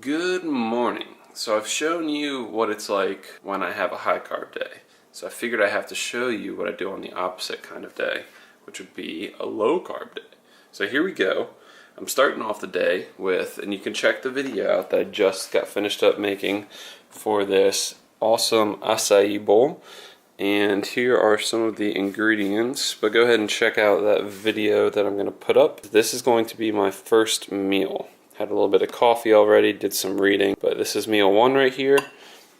Good morning. So I've shown you what it's like when I have a high carb day. So I figured I have to show you what I do on the opposite kind of day, which would be a low carb day. So here we go. I'm starting off the day with, and you can check the video out that I just got finished up making for this awesome acai bowl. And here are some of the ingredients, but go ahead and check out that video that I'm going to put up. This is going to be my first meal. Had a little bit of coffee already, did some reading, but this is meal one right here,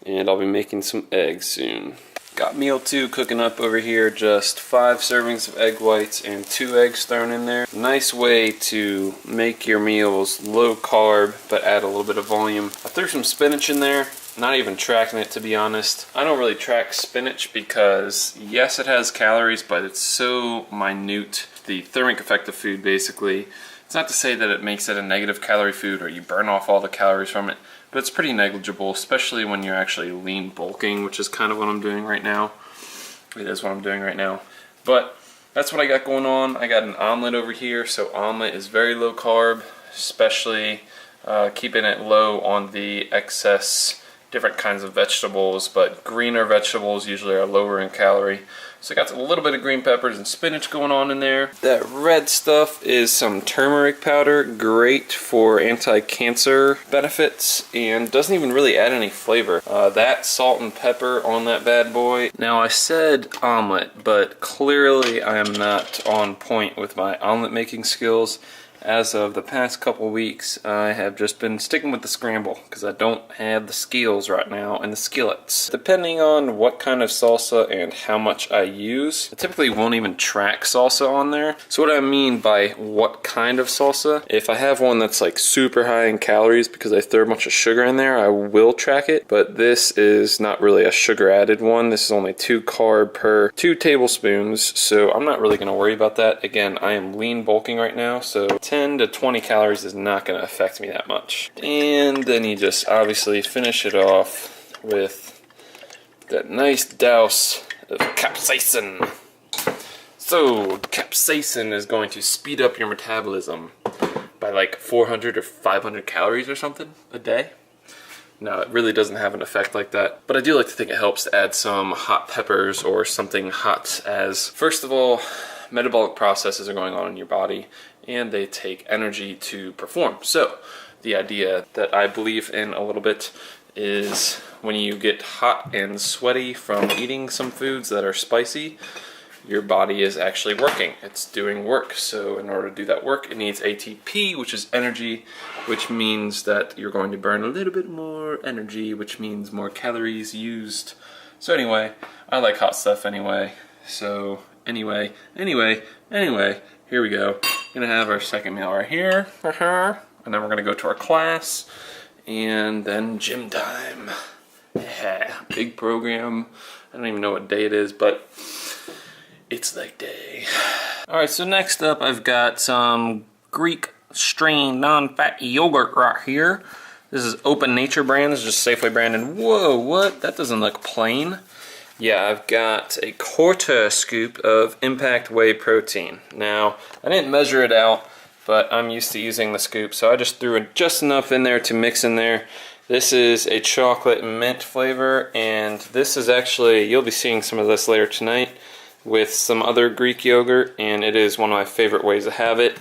and I'll be making some eggs soon. Got meal two cooking up over here, just 5 servings of egg whites and 2 eggs thrown in there. Nice way to make your meals low carb, but add a little bit of volume. I threw some spinach in there. Not even tracking it, to be honest. I don't really track spinach because yes, it has calories, but it's so minute. The thermic effect of food, basically. It's not to say that it makes it a negative calorie food or you burn off all the calories from it, but it's pretty negligible, especially when you're actually lean bulking, which is kind of what I'm doing right now. It is what I'm doing right now. But that's what I got going on. I got an omelet over here, so omelet is very low carb, especially keeping it low on the excess different kinds of vegetables, but greener vegetables usually are lower in calorie. So I got a little bit of green peppers and spinach going on in there. That red stuff is some turmeric powder, great for anti-cancer benefits and doesn't even really add any flavor. That salt and pepper on that bad boy. Now I said omelet, but clearly I am not on point with my omelet making skills. As of the past couple weeks, I have just been sticking with the scramble because I don't have the skills right now and the skillets. Depending on what kind of salsa and how much I use, I typically won't even track salsa on there. So what I mean by what kind of salsa, if I have one that's like super high in calories because I throw a bunch of sugar in there, I will track it. But this is not really a sugar added one. This is only 2 carb per 2 tablespoons. So I'm not really going to worry about that. Again, I am lean bulking right now, so 10 to 20 calories is not going to affect me that much. And then you just obviously finish it off with that nice douse of capsaicin. So capsaicin is going to speed up your metabolism by like 400 or 500 calories or something a day. No, it really doesn't have an effect like that. But I do like to think it helps to add some hot peppers or something hot, as first of all, metabolic processes are going on in your body and they take energy to perform. So the idea that I believe in a little bit is when you get hot and sweaty from eating some foods that are spicy, your body is actually working. It's doing work. So in order to do that work, it needs ATP, which is energy, which means that you're going to burn a little bit more energy, which means more calories used. So anyway, I like hot stuff anyway. So anyway, here we go. Gonna have our second meal right here. And then we're gonna go to our class. And then gym time. Yeah, big program. I don't even know what day it is, but it's like day. Alright, so next up I've got some Greek strain non-fat yogurt right here. This is Open Nature brand. This is just Safeway branded. Whoa, what? That doesn't look plain. Yeah, I've got a 1/4 scoop of Impact Whey protein. Now, I didn't measure it out, but I'm used to using the scoop, so I just threw it just enough in there to mix in there. This is a chocolate mint flavor, and this is actually, you'll be seeing some of this later tonight with some other Greek yogurt, and it is one of my favorite ways to have it.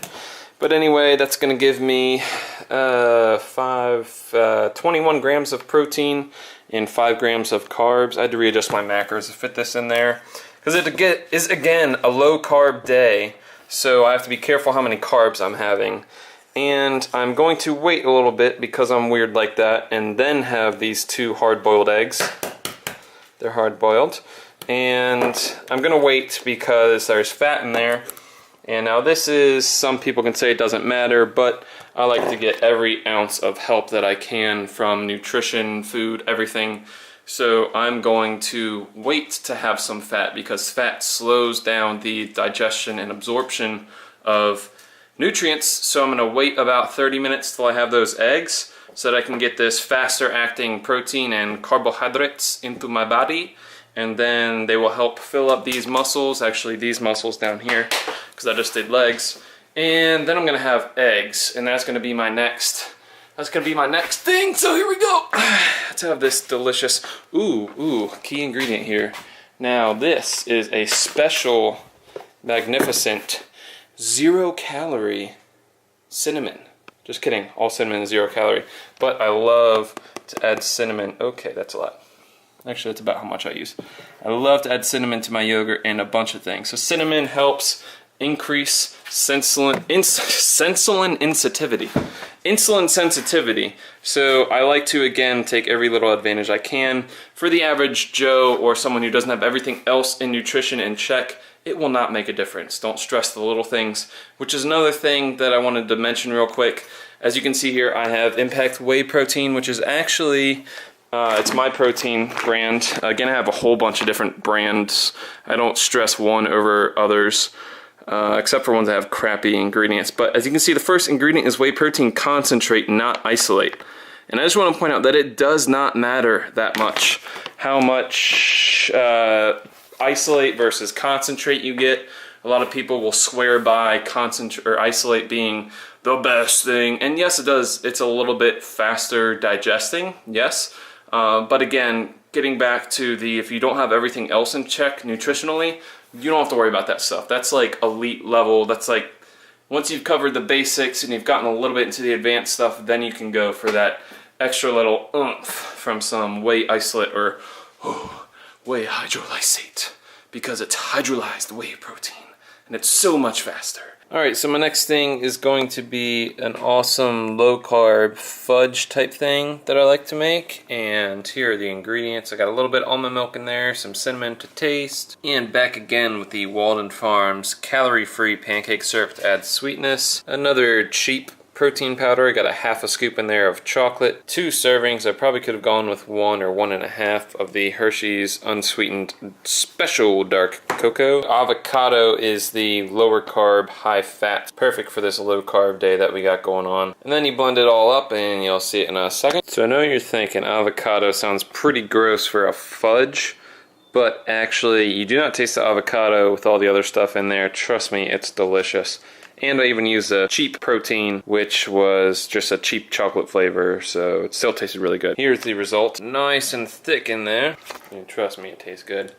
But anyway, that's going to give me 21 grams of protein and 5 grams of carbs. I had to readjust my macros to fit this in there because it is, again, a low carb day, so I have to be careful how many carbs I'm having. And I'm going to wait a little bit because I'm weird like that, and then have these 2 hard-boiled eggs. They're hard-boiled. And I'm going to wait because there's fat in there. And now this is, some people can say it doesn't matter, but I like to get every ounce of help that I can from nutrition, food, everything. So I'm going to wait to have some fat because fat slows down the digestion and absorption of nutrients. So I'm going to wait about 30 minutes till I have those eggs so that I can get this faster acting protein and carbohydrates into my body. And then they will help fill up these muscles, actually these muscles down here, because I just did legs. And then I'm gonna have eggs, and that's gonna be my next That's gonna be my next thing, so here we go. Let's have this delicious, key ingredient here. Now this is a special, magnificent, 0-calorie cinnamon. Just kidding, all cinnamon is 0 calorie. But I love to add cinnamon. Okay, that's a lot. Actually, that's about how much I use. I love to add cinnamon to my yogurt and a bunch of things. So cinnamon helps increase insulin sensitivity. So I like to, again, take every little advantage I can. For the average Joe or someone who doesn't have everything else in nutrition in check, it will not make a difference. Don't stress the little things, which is another thing that I wanted to mention real quick. As you can see here, I have Impact Whey Protein, which is actually, it's my protein brand. Again, I have a whole bunch of different brands. I don't stress one over others, except for ones that have crappy ingredients. But as you can see, the first ingredient is whey protein concentrate, not isolate. And I just want to point out that it does not matter that much how much isolate versus concentrate you get. A lot of people will swear by concentrate or isolate being the best thing, and yes, it does. It's a little bit faster digesting, yes, but again, getting back to the, if you don't have everything else in check nutritionally, you don't have to worry about that stuff. That's like elite level. That's like once you've covered the basics and you've gotten a little bit into the advanced stuff, then you can go for that extra little oomph from some whey isolate or whey hydrolysate, because it's hydrolyzed whey protein and it's so much faster. Alright, so my next thing is going to be an awesome low-carb fudge type thing that I like to make. And here are the ingredients. I got a little bit of almond milk in there, some cinnamon to taste, and back again with the Walden Farms calorie-free pancake syrup to add sweetness. Another cheap protein powder. I got a half a scoop in there of chocolate. 2 servings. I probably could have gone with 1 or 1.5 of the Hershey's unsweetened special dark cocoa. Avocado is the lower carb, high fat. Perfect for this low carb day that we got going on. And then you blend it all up and you'll see it in a second. So I know you're thinking avocado sounds pretty gross for a fudge, but actually you do not taste the avocado with all the other stuff in there. Trust me, it's delicious. And I even used a cheap protein, which was just a cheap chocolate flavor, so it still tasted really good. Here's the result. Nice and thick in there. And trust me, it tastes good.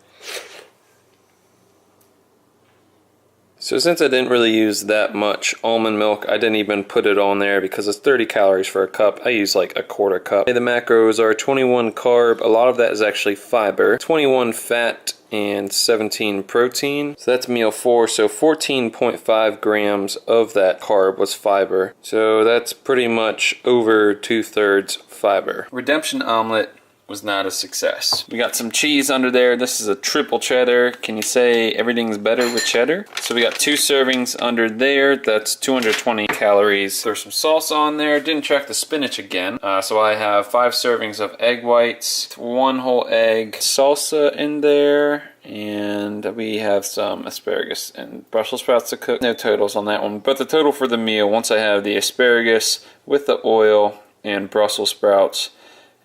So since I didn't really use that much almond milk, I didn't even put it on there because it's 30 calories for a cup. I use like a quarter cup. The macros are 21 carb. A lot of that is actually fiber. 21 fat and 17 protein. So that's meal 4. So 14.5 grams of that carb was fiber. So that's pretty much over 2/3 fiber. Redemption omelet was not a success. We got some cheese under there. This is a triple cheddar. Can you say everything's better with cheddar? So we got 2 servings under there. That's 220 calories. There's some salsa on there. Didn't check the spinach again. So I have 5 servings of egg whites, 1 whole egg, salsa in there, and we have some asparagus and Brussels sprouts to cook. No totals on that one, but the total for the meal, once I have the asparagus with the oil and Brussels sprouts,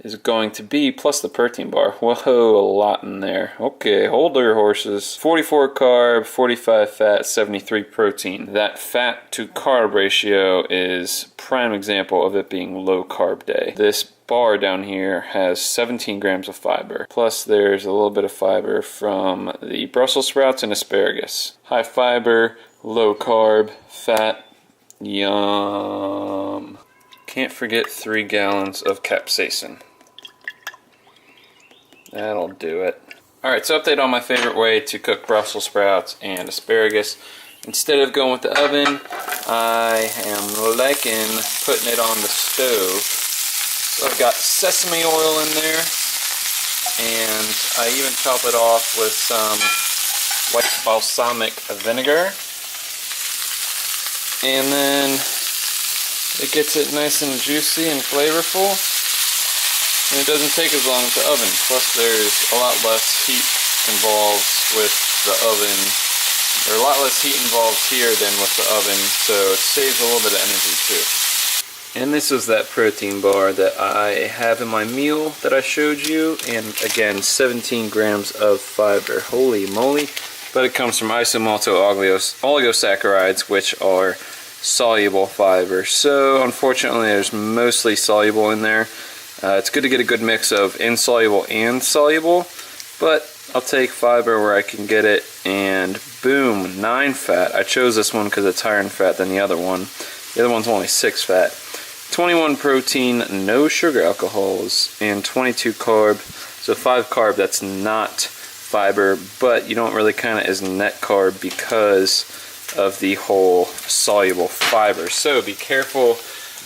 is going to be, plus the protein bar. Whoa, a lot in there. Okay, hold your horses. 44 carb, 45 fat, 73 protein. That fat to carb ratio is prime example of it being low carb day. This bar down here has 17 grams of fiber. Plus there's a little bit of fiber from the Brussels sprouts and asparagus. High fiber, low carb, fat, yum. Can't forget 3 gallons of capsaicin. That'll do it. Alright, so update on my favorite way to cook Brussels sprouts and asparagus. Instead of going with the oven, I am liking putting it on the stove. So I've got sesame oil in there, and I even top it off with some white balsamic vinegar. And then it gets it nice and juicy and flavorful. And it doesn't take as long with the oven. Plus there's a lot less heat involved with the oven. There's a lot less heat involved here than with the oven, so it saves a little bit of energy too. And this was that protein bar that I have in my meal that I showed you. And again, 17 grams of fiber. Holy moly. But it comes from isomalto oligosaccharides, which are soluble fiber. So unfortunately there's mostly soluble in there. It's good to get a good mix of insoluble and soluble, but I'll take fiber where I can get it, and boom, 9 fat. I chose this one because it's higher in fat than the other one. The other one's only 6 fat. 21 protein, no sugar alcohols, and 22 carb. So 5 carb, that's not fiber, but you don't really count it as net carb because of the whole soluble fiber. So be careful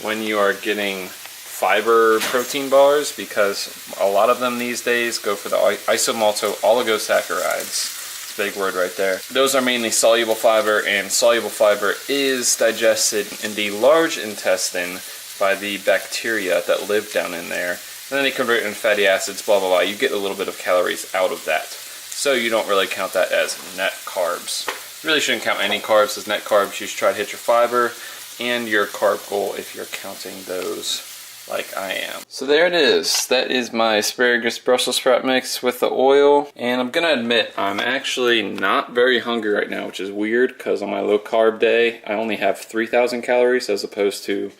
when you are getting fiber protein bars, because a lot of them these days go for the isomalto oligosaccharides. It's a big word right there. Those are mainly soluble fiber, and soluble fiber is digested in the large intestine by the bacteria that live down in there. And then they convert it into fatty acids, blah, blah, blah. You get a little bit of calories out of that. So you don't really count that as net carbs. You really shouldn't count any carbs as net carbs. You should try to hit your fiber and your carb goal if you're counting those like I am. So there it is. That is my asparagus Brussels sprout mix with the oil. And I'm gonna admit, I'm actually not very hungry right now, which is weird because on my low carb day, I only have 3,000 calories as opposed to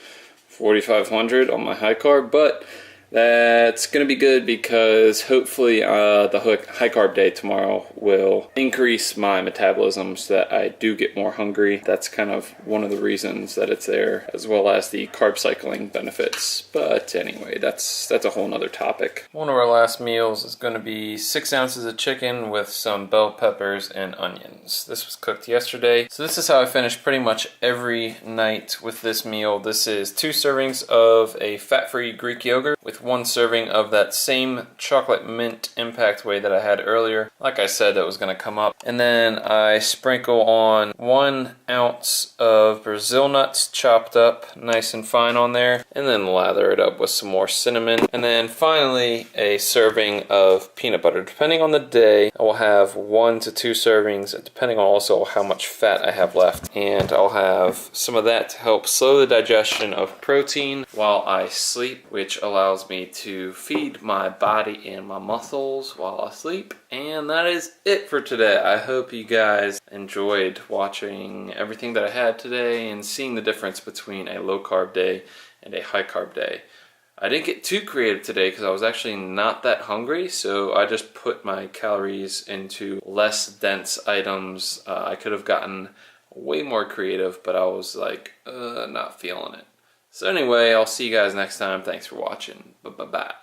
4,500 on my high carb, but that's going to be good because hopefully the high carb day tomorrow will increase my metabolism so that I do get more hungry. That's kind of one of the reasons that it's there, as well as the carb cycling benefits. But anyway, that's a whole nother topic. One of our last meals is going to be 6 ounces of chicken with some bell peppers and onions. This was cooked yesterday. So this is how I finish pretty much every night with this meal. This is 2 servings of a fat-free Greek yogurt with 1 serving of that same chocolate mint impact whey that I had earlier. Like I said, that was going to come up. And then I sprinkle on 1 ounce of Brazil nuts chopped up nice and fine on there, and then lather it up with some more cinnamon. And then finally a serving of peanut butter. Depending on the day, I will have 1 to 2 servings, depending on also how much fat I have left. And I'll have some of that to help slow the digestion of protein while I sleep, which allows me to feed my body and my muscles while I sleep. And that is it for today. I hope you guys enjoyed watching everything that I had today and seeing the difference between a low carb day and a high carb day. I didn't get too creative today because I was actually not that hungry, so I just put my calories into less dense items. I could have gotten way more creative, but I was like, not feeling it. So anyway, I'll see you guys next time. Thanks for watching. Bye-bye.